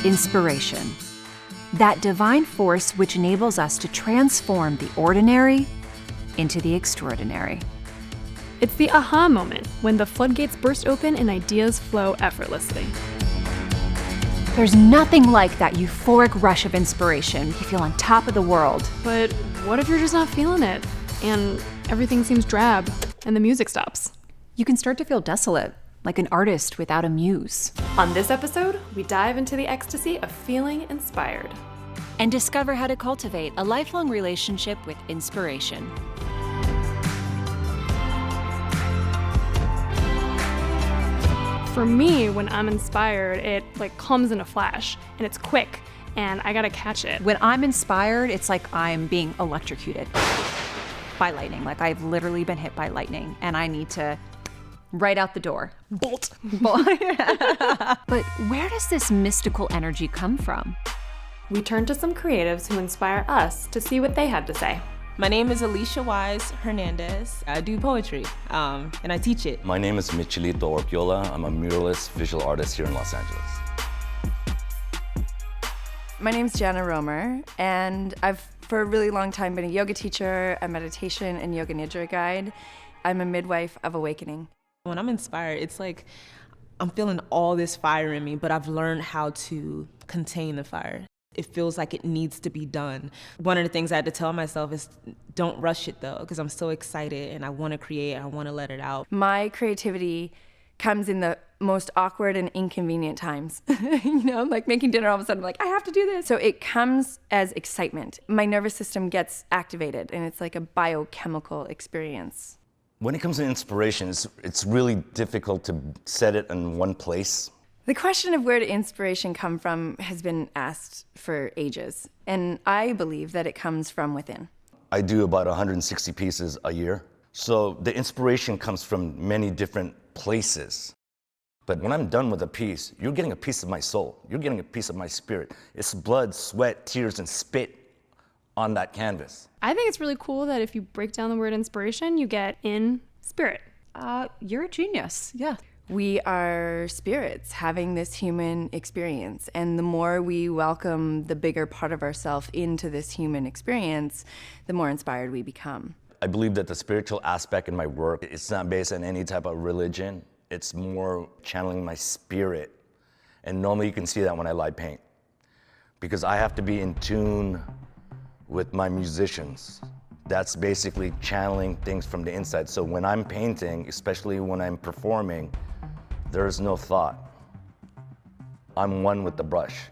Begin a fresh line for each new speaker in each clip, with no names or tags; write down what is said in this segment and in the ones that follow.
Inspiration. That divine force which enables us to transform the ordinary into the extraordinary.
It's the aha moment, when the floodgates burst open and ideas flow effortlessly.
There's nothing like that euphoric rush of inspiration. You feel on top of the world.
But what if you're just not feeling it, and everything seems drab, and the music stops?
You can start to feel desolate, like an artist without a muse.
On this episode, we dive into the ecstasy of feeling inspired.
And discover how to cultivate a lifelong relationship with inspiration.
For me, when I'm inspired, it comes in a flash, and it's quick, and I gotta catch it.
When I'm inspired, it's like I'm being electrocuted by lightning. Like I've literally been hit by lightning, and I need to right out the door. Bolt. But where does this mystical energy come from?
We turn to some creatives who inspire us to see what they had to say.
My name is Alyesha Wise Hernandez. I do poetry, and I teach it.
My name is Mitchelito Orquiola. I'm a muralist visual artist here in Los Angeles.
My name's Jana Roemer, and I've for a really long time been a yoga teacher, a meditation and yoga nidra guide. I'm a midwife of awakening.
When I'm inspired, it's like I'm feeling all this fire in me, but I've learned how to contain the fire. It feels like it needs to be done. One of the things I had to tell myself is don't rush it though, because I'm so excited and I want to create, I want to let it out.
My creativity comes in the most awkward and inconvenient times. Like making dinner, all of a sudden I'm like, I have to do this. So it comes as excitement. My nervous system gets activated and it's like a biochemical experience.
When it comes to inspiration, it's really difficult to set it in one place.
The question of where did inspiration come from has been asked for ages, and I believe that it comes from within.
I do about 160 pieces a year, so the inspiration comes from many different places. But when I'm done with a piece, you're getting a piece of my soul. You're getting a piece of my spirit. It's blood, sweat, tears, and spit on that canvas.
I think it's really cool that if you break down the word inspiration, you get in spirit.
You're a genius, yeah.
We are spirits having this human experience, and the more we welcome the bigger part of ourselves into this human experience, the more inspired we become.
I believe that the spiritual aspect in my work, it's not based on any type of religion. It's more channeling my spirit. And normally you can see that when I light paint, because I have to be in tune with my musicians. That's basically channeling things from the inside. So when I'm painting, especially when I'm performing, there's no thought. I'm one with the brush.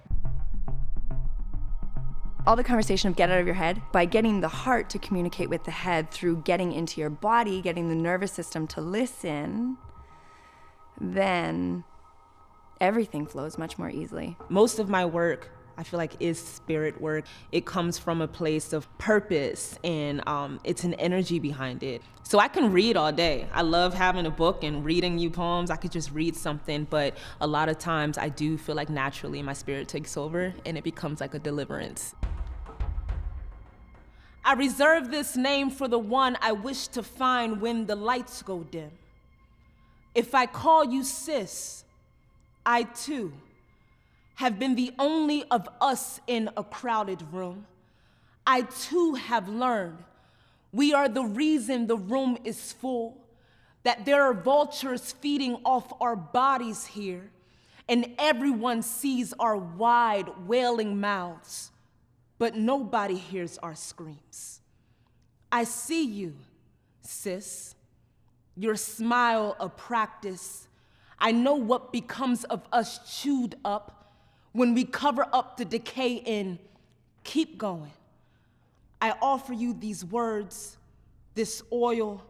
All the conversation of get out of your head, by getting the heart to communicate with the head through getting into your body, getting the nervous system to listen, then everything flows much more easily.
Most of my work, I feel like, is spirit work. It comes from a place of purpose, and it's an energy behind it. So I can read all day. I love having a book and reading you poems. I could just read something, but a lot of times I do feel like naturally my spirit takes over and it becomes like a deliverance. I reserve this name for the one I wish to find when the lights go dim. If I call you sis, I too have been the only of us in a crowded room. I too have learned we are the reason the room is full, that there are vultures feeding off our bodies here, and everyone sees our wide, wailing mouths, but nobody hears our screams. I see you, sis, your smile a practice. I know what becomes of us chewed up when we cover up the decay in keep going. I offer you these words, this oil,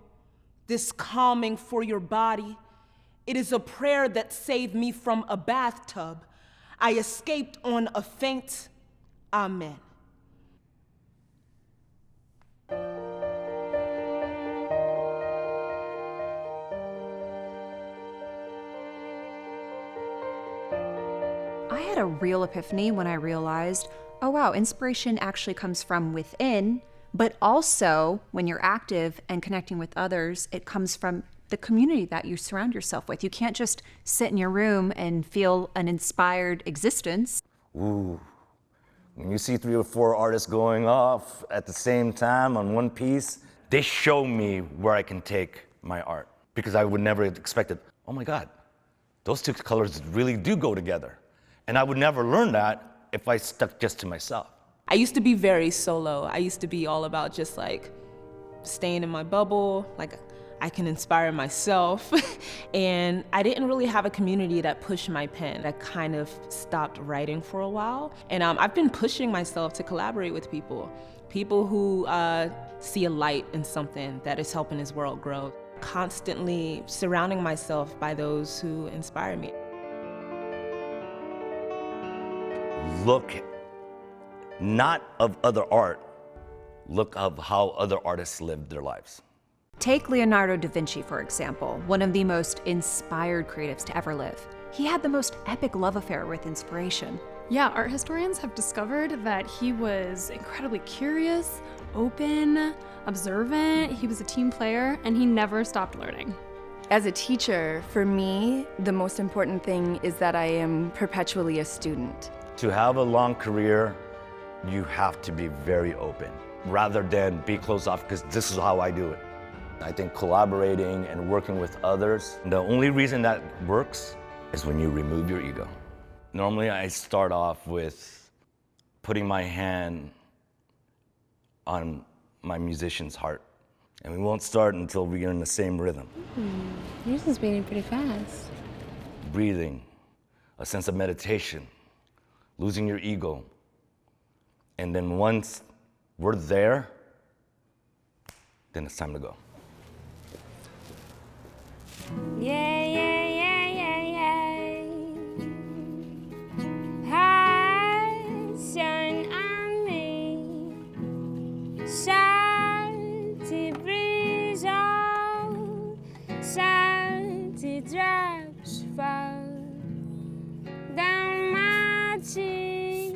this calming for your body. It is a prayer that saved me from a bathtub. I escaped on a faint amen.
I had a real epiphany when I realized, oh wow, inspiration actually comes from within, but also when you're active and connecting with others, it comes from the community that you surround yourself with. You can't just sit in your room and feel an inspired existence.
Ooh. When you see 3 or 4 artists going off at the same time on one piece, they show me where I can take my art. Because I would never have expected, oh my God, those 2 colors really do go together. And I would never learn that if I stuck just to myself.
I used to be very solo. I used to be all about just like staying in my bubble, like I can inspire myself. And I didn't really have a community that pushed my pen. I kind of stopped writing for a while. And I've been pushing myself to collaborate with people who see a light in something that is helping this world grow. Constantly surrounding myself by those who inspire me.
Look not of other art, look of how other artists lived their lives.
Take Leonardo da Vinci, for example, one of the most inspired creatives to ever live. He had the most epic love affair with inspiration.
Yeah, art historians have discovered that he was incredibly curious, open, observant, he was a team player, and he never stopped learning.
As a teacher, for me, the most important thing is that I am perpetually a student.
To have a long career, you have to be very open rather than be closed off, because this is how I do it. I think collaborating and working with others, the only reason that works is when you remove your ego. Normally I start off with putting my hand on my musician's heart. And we won't start until we're in the same rhythm.
Yours is beating pretty fast.
Breathing, a sense of meditation, losing your ego. And then once we're there, then it's time to go.
Yeah, yeah, yeah, yeah, yeah. High shine on me. Salty breeze on, salty drops fall down my cheek.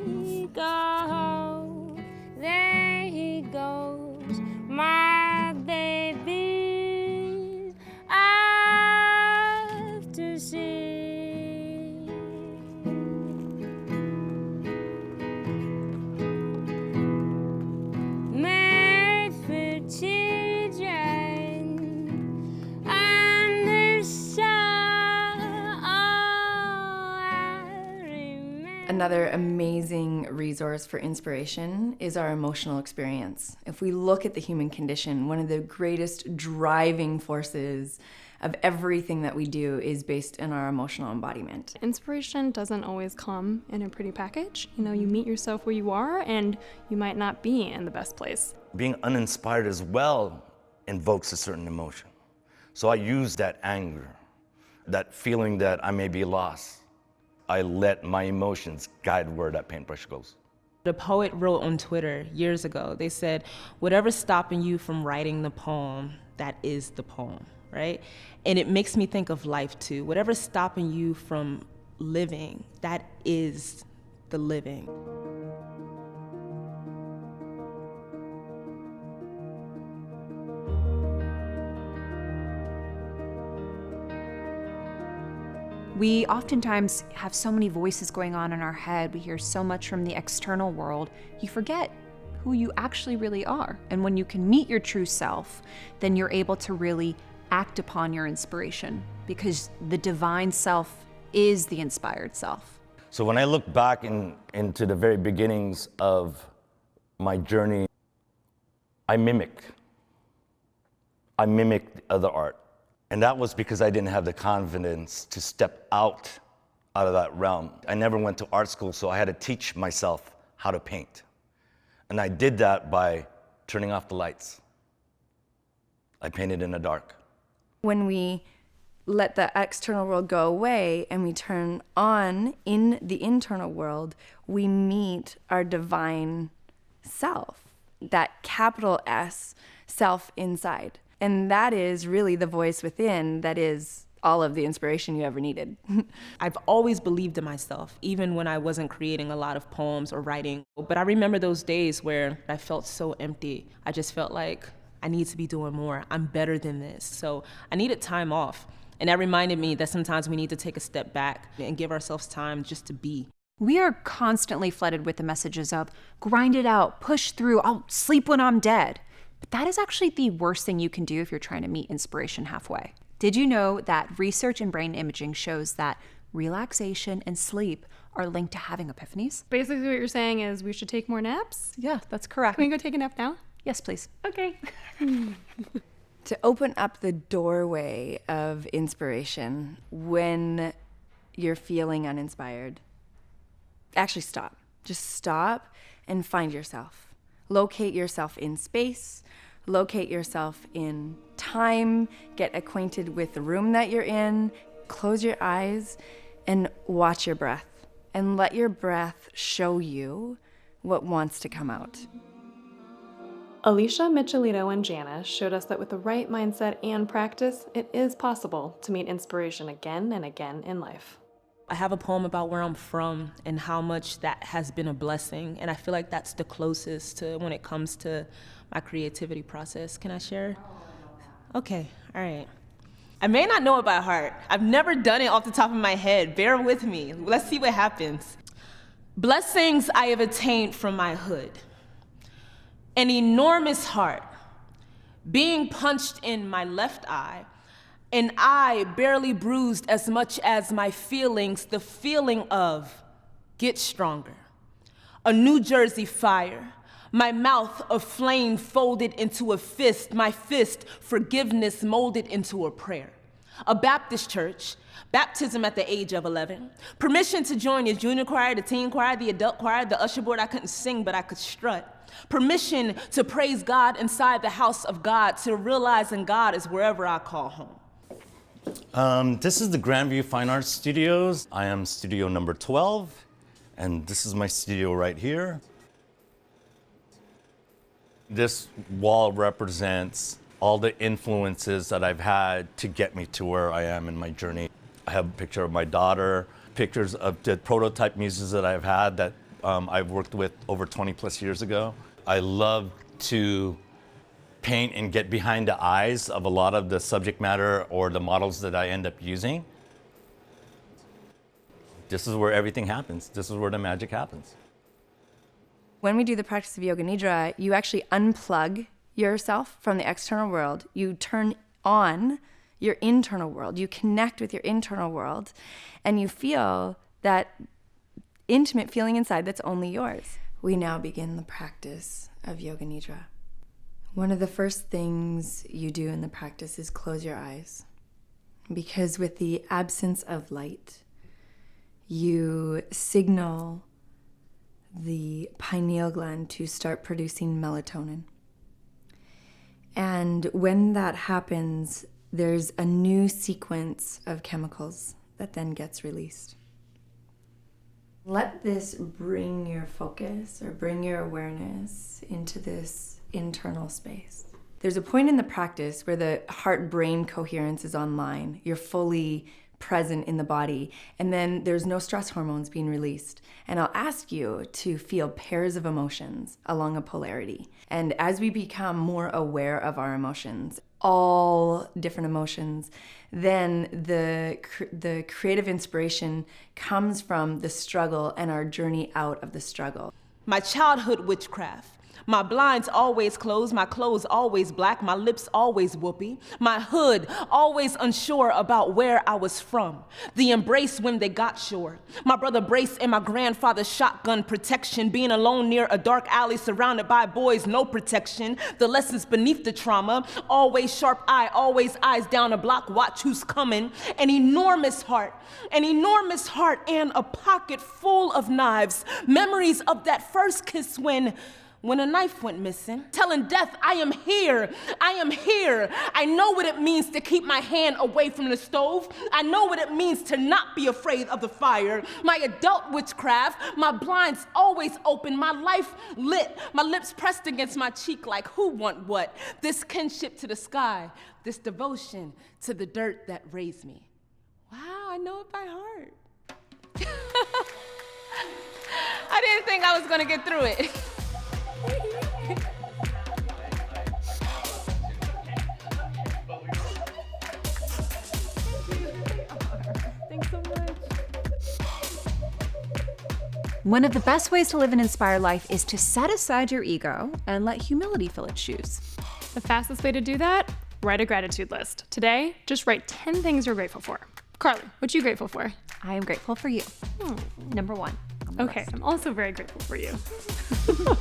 Oh, there he goes, my baby. Off to sea. Made for children under sun. I remember.
Another amazing resource for inspiration is our emotional experience. If we look at the human condition, one of the greatest driving forces of everything that we do is based in our emotional embodiment.
Inspiration doesn't always come in a pretty package. You know, you meet yourself where you are and you might not be in the best place.
Being uninspired as well invokes a certain emotion. So I use that anger, that feeling that I may be lost. I let my emotions guide where that paintbrush goes.
The poet wrote on Twitter years ago, they said, whatever's stopping you from writing the poem, that is the poem, right? And it makes me think of life too. Whatever's stopping you from living, that is the living.
We oftentimes have so many voices going on in our head. We hear so much from the external world. You forget who you actually really are. And when you can meet your true self, then you're able to really act upon your inspiration, because the divine self is the inspired self.
So when I look back into the very beginnings of my journey, I mimicked other art. And that was because I didn't have the confidence to step out of that realm. I never went to art school, so I had to teach myself how to paint. And I did that by turning off the lights. I painted in the dark.
When we let the external world go away and we turn on in the internal world, we meet our divine self, that capital S self inside. And that is really the voice within that is all of the inspiration you ever needed.
I've always believed in myself, even when I wasn't creating a lot of poems or writing. But I remember those days where I felt so empty. I just felt like I need to be doing more. I'm better than this. So I needed time off. And that reminded me that sometimes we need to take a step back and give ourselves time just to be.
We are constantly flooded with the messages of grind it out, push through, I'll sleep when I'm dead. But that is actually the worst thing you can do if you're trying to meet inspiration halfway. Did you know that research in brain imaging shows that relaxation and sleep are linked to having epiphanies?
Basically, what you're saying is we should take more naps?
Yeah, that's correct.
Can we go take a nap now?
Yes, please.
Okay.
To open up the doorway of inspiration when you're feeling uninspired, actually stop. Just stop and find yourself. Locate yourself in space, locate yourself in time, get acquainted with the room that you're in, close your eyes and watch your breath. And let your breath show you what wants to come out.
Alyesha, Mitchelito, and Jana showed us that with the right mindset and practice, it is possible to meet inspiration again and again in life.
I have a poem about where I'm from and how much that has been a blessing. And I feel like that's the closest to when it comes to my creativity process. Can I share? Okay, all right. I may not know it by heart. I've never done it off the top of my head. Bear with me. Let's see what happens. Blessings I have attained from my hood. An enormous heart, being punched in my left eye, an eye barely bruised as much as my feelings, the feeling of get stronger. A New Jersey fire, my mouth a flame folded into a fist, my fist forgiveness molded into a prayer. A Baptist church, baptism at the age of 11, permission to join the junior choir, the teen choir, the adult choir, the usher board. I couldn't sing, but I could strut. Permission to praise God inside the house of God, to realizing God is wherever I call home.
This is the Grandview Fine Arts Studios. I am studio number 12, and this is my studio right here. This wall represents all the influences that I've had to get me to where I am in my journey. I have a picture of my daughter, pictures of the prototype muses that I've had that I've worked with over 20 plus years ago. I love to paint and get behind the eyes of a lot of the subject matter or the models that I end up using. This is where everything happens. This is where the magic happens.
When we do the practice of Yoga Nidra, you actually unplug yourself from the external world. You turn on your internal world. You connect with your internal world, and you feel that intimate feeling inside that's only yours. We now begin the practice of Yoga Nidra. One of the first things you do in the practice is close your eyes, because with the absence of light, you signal the pineal gland to start producing melatonin. And when that happens, there's a new sequence of chemicals that then gets released. Let this bring your focus or bring your awareness into this internal space. There's a point in the practice where the heart-brain coherence is online. You're fully present in the body, and then there's no stress hormones being released. And I'll ask you to feel pairs of emotions along a polarity. And as we become more aware of our emotions, all different emotions, then the creative inspiration comes from the struggle and our journey out of the struggle.
My childhood witchcraft. My blinds always closed, my clothes always black, my lips always whoopee, my hood always unsure about where I was from. The embrace when they got sure. My brother Brace and my grandfather's shotgun protection, being alone near a dark alley surrounded by boys, no protection. The lessons beneath the trauma, always sharp eye, always eyes down a block, watch who's coming. An enormous heart and a pocket full of knives. Memories of that first kiss when a knife went missing, telling death, I am here. I know what it means to keep my hand away from the stove. I know what it means to not be afraid of the fire. My adult witchcraft, my blinds always open, my life lit, my lips pressed against my cheek like who want what? This kinship to the sky, this devotion to the dirt that raised me. Wow, I know it by heart. I didn't think I was gonna get through it.
Thanks so much.
One of the best ways to live an inspired life is to set aside your ego and let humility fill its shoes.
The fastest way to do that? Write a gratitude list. Today, just write 10 things you're grateful for. Carly, what you grateful for?
I am grateful for you. Number one.
Okay, I'm also very grateful for you.